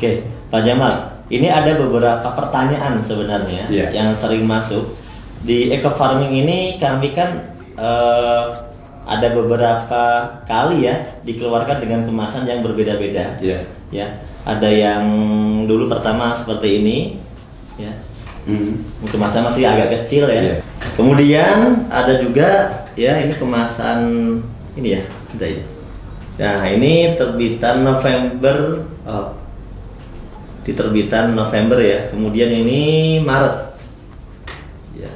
Oke, Pak Jamal, ini ada beberapa pertanyaan sebenarnya yang sering masuk. Di eco farming ini kami kan ada beberapa kali ya dikeluarkan dengan kemasan yang berbeda-beda. Ya, ada yang dulu pertama seperti ini, ya. Kemasan masih agak kecil ya. Kemudian ada juga ya ini kemasan ini ya, nah ini terbitan November. Di terbitan November ya, kemudian ini Maret ya.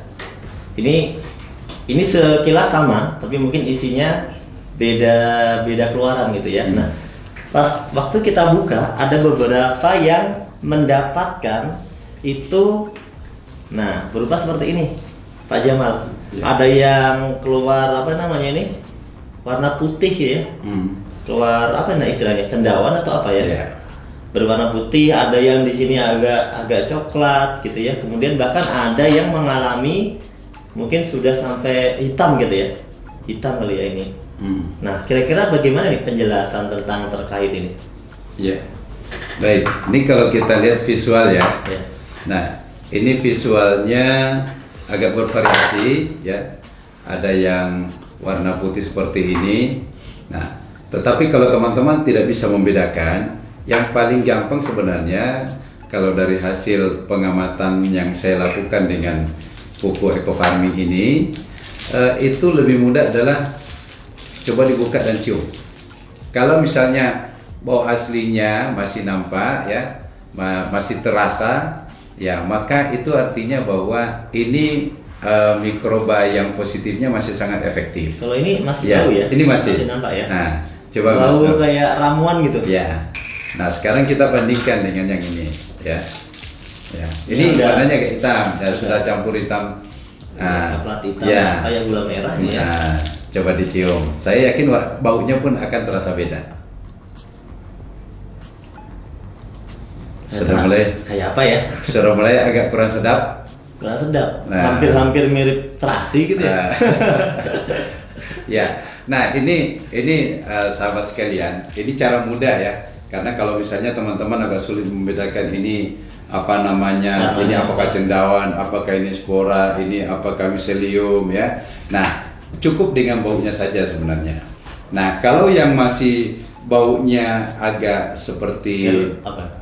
Ini sekilas sama, tapi mungkin isinya beda keluaran gitu ya. Nah, pas waktu kita buka ada beberapa yang mendapatkan itu, nah berupa seperti ini, Pak Jamal. Ada yang keluar apa namanya ini, warna putih ya, keluar apa nah istilahnya, cendawan atau apa ya? Berwarna putih, ada yang di sini agak coklat gitu ya. Kemudian bahkan ada yang mengalami mungkin sudah sampai hitam gitu ya, hitam kali ya ini. Nah, kira-kira bagaimana nih penjelasan tentang terkait ini? Baik, ini kalau kita lihat visual ya. Nah, ini visualnya agak bervariasi ya. Ada yang warna putih seperti ini. Nah, tetapi kalau teman-teman tidak bisa membedakan, yang paling gampang sebenarnya kalau dari hasil pengamatan yang saya lakukan dengan pupuk eco farming ini, itu lebih mudah adalah coba dibuka dan cium. Kalau misalnya bau aslinya masih nampak ya, masih terasa ya, maka itu artinya bahwa ini mikroba yang positifnya masih sangat efektif. Kalau ini masih bau ya? Ini masih nampak ya? Nah, coba bau kayak ramuan gitu. Ya. Nah, sekarang kita bandingkan dengan yang ini ya. Ini warnanya kayak hitam, ya sudah campur hitam. Plat hitam, kayak gula merah ini ya. Nah, coba dicium. Saya yakin baunya pun akan terasa beda. Sudah mulai kayak apa ya? Sudah mulai agak kurang sedap. Kurang sedap. Hampir mirip terasi gitu ya. Ya. Nah, ini sahabat sekalian, ini cara mudah ya. Karena kalau misalnya teman-teman agak sulit membedakan ini apa namanya, ini apakah cendawan, apakah ini spora, ini apakah miselium ya. Nah, cukup dengan baunya saja sebenarnya. Nah, kalau yang masih baunya agak seperti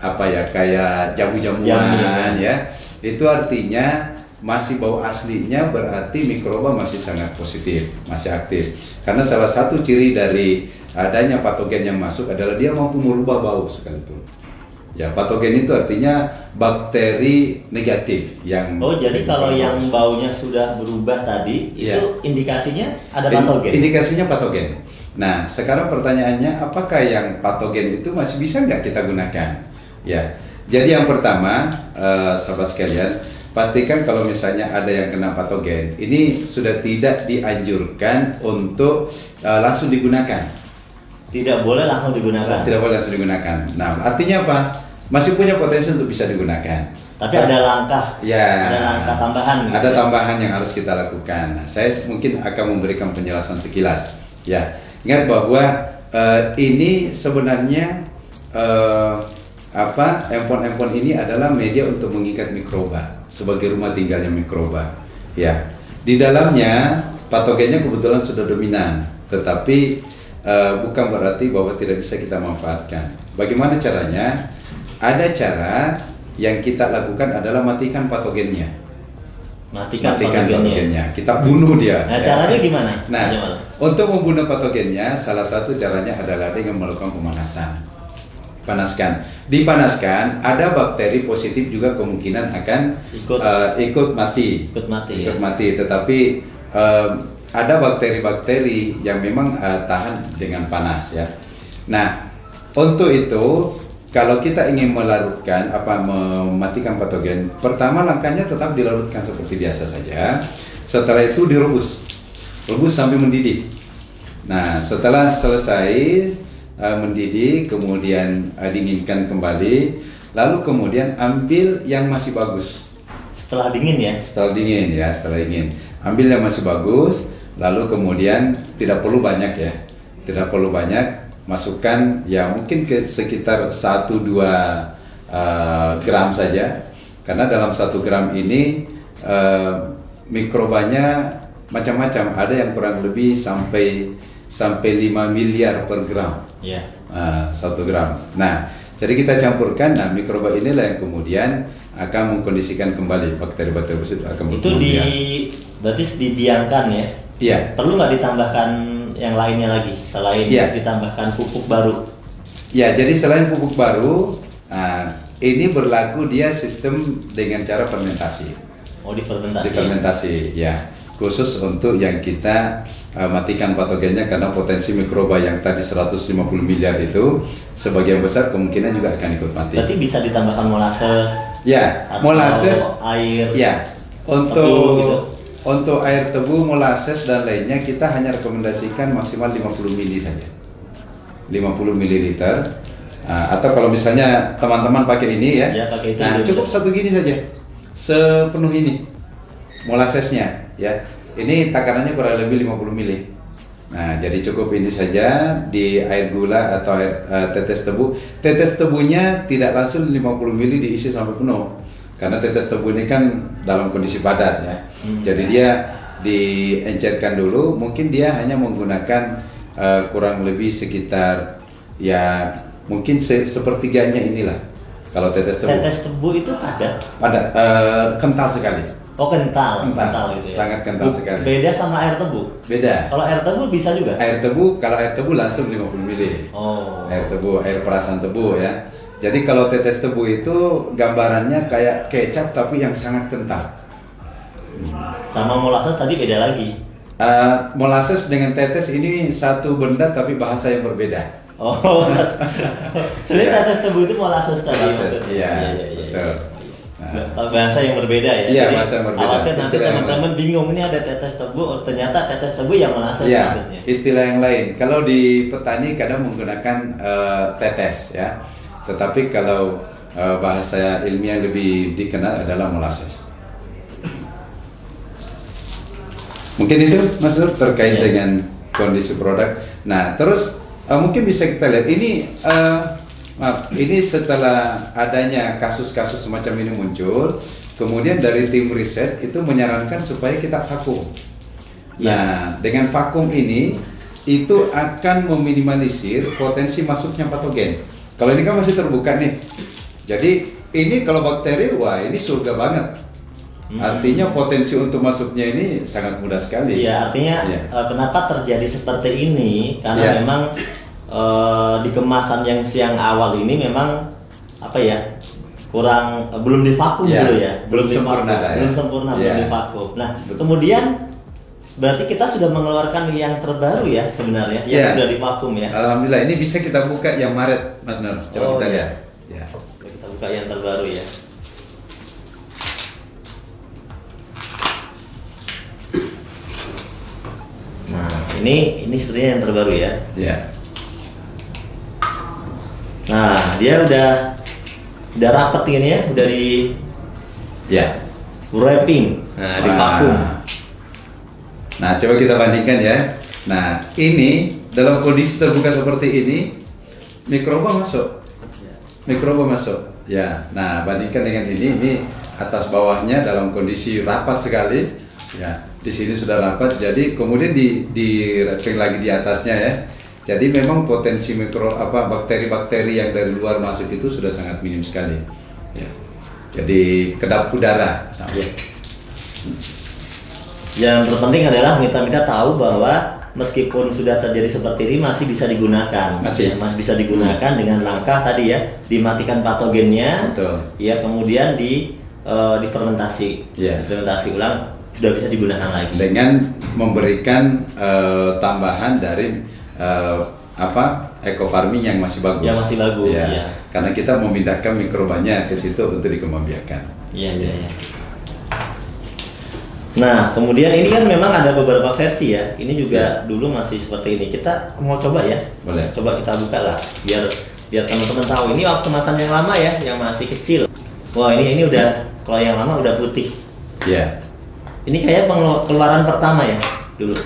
apa ya, kayak jamu-jamuan ya, itu artinya masih bau aslinya, berarti mikroba masih sangat positif, masih aktif. Karena salah satu ciri dari adanya patogen yang masuk adalah dia mampu merubah bau sekalipun. Ya, patogen itu artinya bakteri negatif yang. Oh, jadi kalau yang baunya sudah berubah tadi, itu indikasinya ada patogen. Indikasinya patogen. Nah, sekarang pertanyaannya, apakah yang patogen itu masih bisa nggak kita gunakan? Ya, jadi yang pertama, sahabat sekalian, pastikan kalau misalnya ada yang kena patogen, ini sudah tidak dianjurkan untuk langsung digunakan. Tidak boleh langsung digunakan. Tidak boleh langsung digunakan. Nah, artinya apa? Masih punya potensi untuk bisa digunakan. Tapi ada langkah. Ya. Ada langkah tambahan. Gitu ada tambahan yang harus kita lakukan. Nah, saya mungkin akan memberikan penjelasan sekilas. Ya, ingat bahwa ini sebenarnya empon-empon ini adalah media untuk mengikat mikroba sebagai rumah tinggalnya mikroba. Ya, di dalamnya patogennya kebetulan sudah dominan, tetapi bukan berarti bahwa tidak bisa kita manfaatkan. Bagaimana caranya? Ada cara yang kita lakukan adalah matikan patogennya. Matikan patogennya. Kita bunuh dia. Nah, caranya gimana? Nah, untuk membunuh patogennya, salah satu caranya adalah dengan melakukan pemanasan. Dipanaskan, ada bakteri positif juga kemungkinan akan ikut mati. Tetapi ada bakteri-bakteri yang memang tahan dengan panas ya. Nah, untuk itu kalau kita ingin mematikan patogen, pertama langkahnya tetap dilarutkan seperti biasa saja. Setelah itu rebus sampai mendidih. Nah, setelah selesai mendidih, kemudian dinginkan kembali, lalu kemudian ambil yang masih bagus. Setelah dingin ya? Setelah dingin, ambil yang masih bagus, lalu kemudian tidak perlu banyak ya, masukkan ya mungkin ke sekitar 1-2 gram saja, karena dalam 1 gram ini mikrobanya macam-macam, ada yang kurang lebih sampai 5 miliar per gram. Iya. 1 gram. Nah, jadi kita campurkan, nah mikroba inilah yang kemudian akan mengkondisikan kembali bakteri-bakteri tersebut akan Itu berkembang. berarti didiamkan ya? Iya. Perlu nggak ditambahkan yang lainnya lagi selain Iya. ditambahkan pupuk baru? Ya, jadi selain pupuk baru, ini berlaku dia sistem dengan cara fermentasi. Oh, difermentasi. Difermentasi, ya. Khusus untuk yang kita matikan patogennya, karena potensi mikroba yang tadi 150 miliar itu sebagian besar kemungkinan juga akan ikut mati. Berarti bisa ditambahkan molasses. Ya, Atau molasses, air. ya. Tebu gitu. Untuk air tebu, molasses dan lainnya kita hanya rekomendasikan maksimal 50 mili saja. 50 mililiter. Atau kalau misalnya teman-teman pakai ini ya, Ya, pakai itu nah dulu. cukup satu gini saja, sepenuh ini molassesnya ya. Ini takarannya kurang lebih 50 mili. Nah, jadi cukup ini saja di air gula atau air tetes tebu. Tetes tebunya tidak langsung 50 mili diisi sampai penuh, karena tetes tebu ini kan dalam kondisi padat ya. Jadi dia diencerkan dulu, mungkin dia hanya menggunakan kurang lebih sekitar ya mungkin sepertiganya inilah. Kalau tetes tebu Tetes tebu itu padat. kental sekali. Oh, kental gitu ya. Sangat kental sekali. Beda sama air tebu. Beda. Kalau air tebu bisa juga. Kalau air tebu langsung 50 mili. Oh. Air tebu, air perasan tebu ya. Jadi kalau tetes tebu itu gambarannya kayak kecap tapi yang sangat kental. Sama molasses tadi beda lagi. Molasses dengan tetes ini satu benda tapi bahasa yang berbeda. Oh. Sebenarnya Iya. tetes tebu itu molasses tadi. Molasses, maksudnya. iya, betul. Bahasa yang berbeda ya. Iya, Jadi, bahasa yang berbeda. Khawatir nanti Istilah yang teman-teman bingung, ini ada tetes tebu, oh, ternyata tetes tebu yang molasses Iya, maksudnya. istilah yang lain. Kalau di petani kadang menggunakan tetes ya. Tetapi kalau bahasa ilmiah lebih dikenal adalah molasses. Mungkin itu Mas Nur terkait Iya. dengan kondisi produk. Nah, terus mungkin bisa kita lihat ini maaf, ini setelah adanya kasus-kasus semacam ini muncul, kemudian dari tim riset itu menyarankan supaya kita vakum. Nah, dengan vakum ini itu akan meminimalisir potensi masuknya patogen. Kalau ini kan masih terbuka nih. Jadi ini kalau bakteri, wah ini surga banget. Artinya potensi untuk masuknya ini sangat mudah sekali. Iya, artinya Iya. Kenapa terjadi seperti ini? Karena Iya. memang di kemasan yang awal ini memang apa ya, kurang belum divakum Iya. dulu ya, Belum sempurna divakum, lah ya. belum sempurna, Iya. belum divakum. Nah, Betul. kemudian berarti kita sudah mengeluarkan yang terbaru ya sebenarnya, yang Iya. sudah divakum ya. Alhamdulillah ini bisa kita buka yang Maret, Mas Nur. Coba Oh, kita iya. lihat. Ya. Kita buka yang terbaru ya. Nah, ini sepertinya yang terbaru ya. Ya. Nah, dia udah rapet ini ya, udah di Ya. wrapping, nah di vakum. Nah, coba kita bandingkan ya. Nah, ini dalam kondisi terbuka seperti ini, mikroba masuk. Mikroba masuk. Ya. Nah, bandingkan dengan ini atas bawahnya dalam kondisi rapat sekali. Ya. Di sini sudah rapat, jadi kemudian di wrapping lagi di atasnya ya. Jadi memang potensi bakteri-bakteri yang dari luar masuk itu sudah sangat minim sekali. Ya. Jadi kedap udara. Ya. Yang terpenting adalah kita tahu bahwa meskipun sudah terjadi seperti ini masih bisa digunakan. Masih. Masih bisa digunakan dengan langkah tadi ya, dimatikan patogennya. Betul. Ya, kemudian difermentasi. Ya. Difermentasi ulang sudah bisa digunakan lagi. Dengan memberikan tambahan dari eco farming yang masih bagus. Yang masih bagus, ya. Karena kita memindahkan mikrobanya ke situ untuk dikembangbiakan. Iya. Nah, kemudian ini kan memang ada beberapa versi ya. Ini juga dulu masih seperti ini. Kita mau coba ya. Boleh. Coba kita buka lah, biar teman-teman tahu. Ini waktu kemasan yang lama ya, yang masih kecil. Wah, ini udah, kalau yang lama udah putih. Ya. Ini kayak keluaran pertama ya dulu.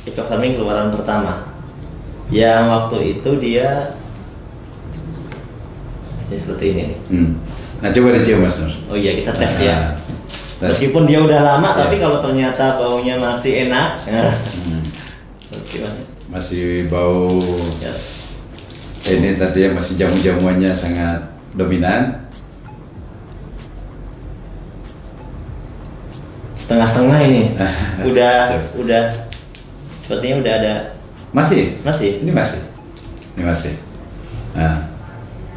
Eco farming keluaran pertama. Yang waktu itu dia Jadi seperti ini nih. Nah coba dicium Mas Nur. Oh iya, kita tes ya. Tes. Meskipun dia udah lama, Ya. tapi kalau ternyata baunya masih enak, oke Mas. Masih bau. Ya. Ini tadi ya masih jamu-jamuannya sangat dominan. Setengah-setengah ini. udah sepertinya udah ada. Masih? Masih. Ini masih. Nah,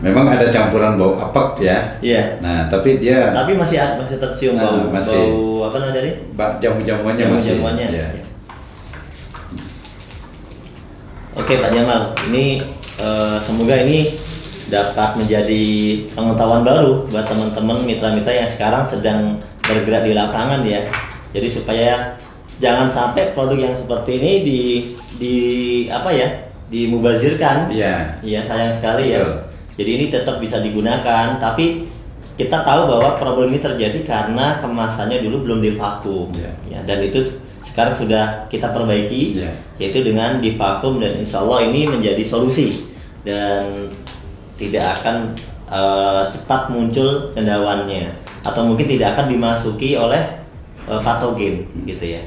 memang ada campuran bau apek ya. Iya. Nah, tapi dia Tapi masih tercium bau masih. bau apa namanya tadi? Jamu-jamuannya masih. Jamu-jamuannya. Ya. Oke Pak Jamal, ini semoga ini dapat menjadi pengetahuan baru buat teman-teman mitra-mitra yang sekarang sedang bergerak di lapangan ya. Jadi supaya jangan sampai produk yang seperti ini dimubazirkan. Iya. Iya, sayang sekali ya. Betul. Jadi ini tetap bisa digunakan, tapi kita tahu bahwa problem ini terjadi karena kemasannya dulu belum divakum. Iya. Ya, dan itu sekarang sudah kita perbaiki, Iya. yaitu dengan divakum, dan insya Allah ini menjadi solusi dan tidak akan cepat muncul cendawannya atau mungkin tidak akan dimasuki oleh patogen gitu ya.